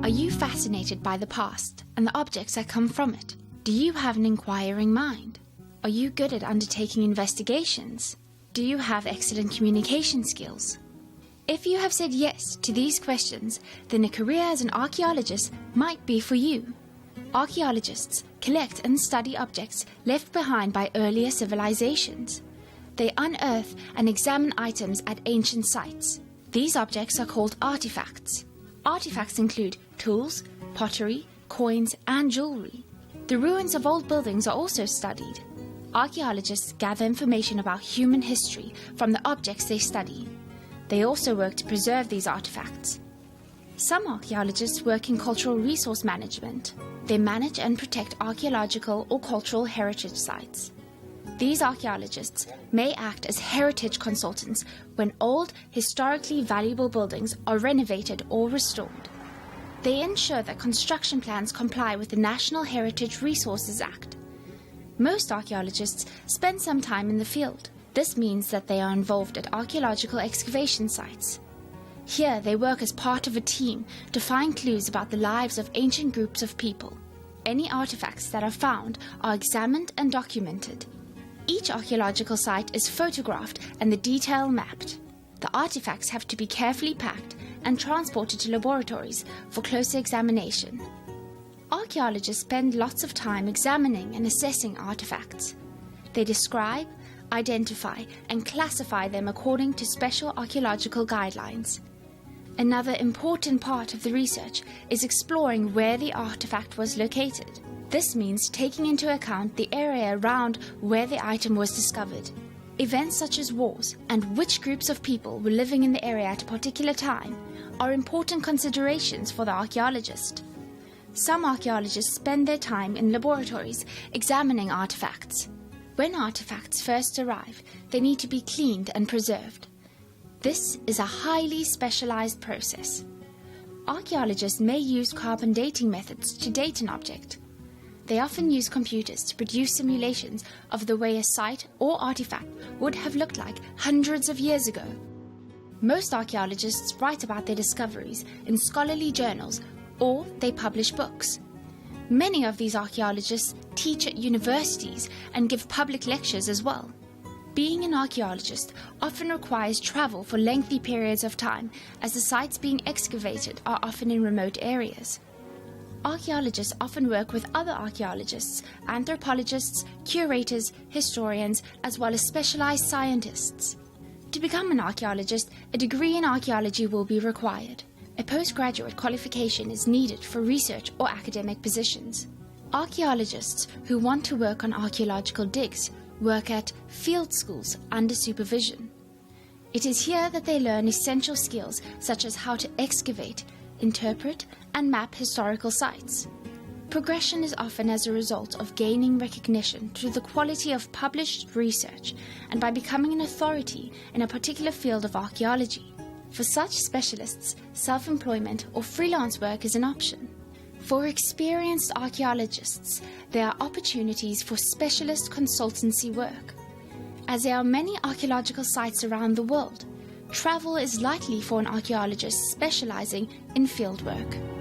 Are you fascinated by the past and the objects that come from it? Do you have an inquiring mind? Are you good at undertaking investigations? Do you have excellent communication skills? If you have said yes to these questions, then a career as an archaeologist might be for you. Archaeologists collect and study objects left behind by earlier civilizations. They unearth and examine items at ancient sites. These objects are called artifacts. Artifacts include tools, pottery, coins, and jewelry. The ruins of old buildings are also studied. Archaeologists gather information about human history from the objects they study. They also work to preserve these artifacts. Some archaeologists work in cultural resource management. They manage and protect archaeological or cultural heritage sites. These archaeologists may act as heritage consultants when old, historically valuable buildings are renovated or restored. They ensure that construction plans comply with the National Heritage Resources Act. Most archaeologists spend some time in the field. This means that they are involved at archaeological excavation sites. Here they work as part of a team to find clues about the lives of ancient groups of people. Any artifacts that are found are examined and documented. Each archaeological site is photographed and the detail mapped. The artifacts have to be carefully packed and transported to laboratories for closer examination. Archaeologists spend lots of time examining and assessing artifacts. They describe, identify, and classify them according to special archaeological guidelines. Another important part of the research is exploring where the artifact was located. This means taking into account the area around where the item was discovered. Events such as wars and which groups of people were living in the area at a particular time are important considerations for the archaeologist. Some archaeologists spend their time in laboratories examining artifacts. When artifacts first arrive, they need to be cleaned and preserved. This is a highly specialized process. Archaeologists may use carbon dating methods to date an object. They often use computers to produce simulations of the way a site or artifact would have looked like hundreds of years ago. Most archaeologists write about their discoveries in scholarly journals or they publish books. Many of these archaeologists teach at universities and give public lectures as well. Being an archaeologist often requires travel for lengthy periods of time, as the sites being excavated are often in remote areas. Archaeologists often work with other archaeologists, anthropologists, curators, historians, as well as specialized scientists. To become an archaeologist, a degree in archaeology will be required. A postgraduate qualification is needed for research or academic positions. Archaeologists who want to work on archaeological digs work at field schools under supervision. It is here that they learn essential skills such as how to excavate, interpret, and map historical sites. Progression is often as a result of gaining recognition through the quality of published research and by becoming an authority in a particular field of archaeology. For such specialists, self-employment or freelance work is an option. For experienced archaeologists, there are opportunities for specialist consultancy work. As there are many archaeological sites around the world, travel is likely for an archaeologist specializing in fieldwork.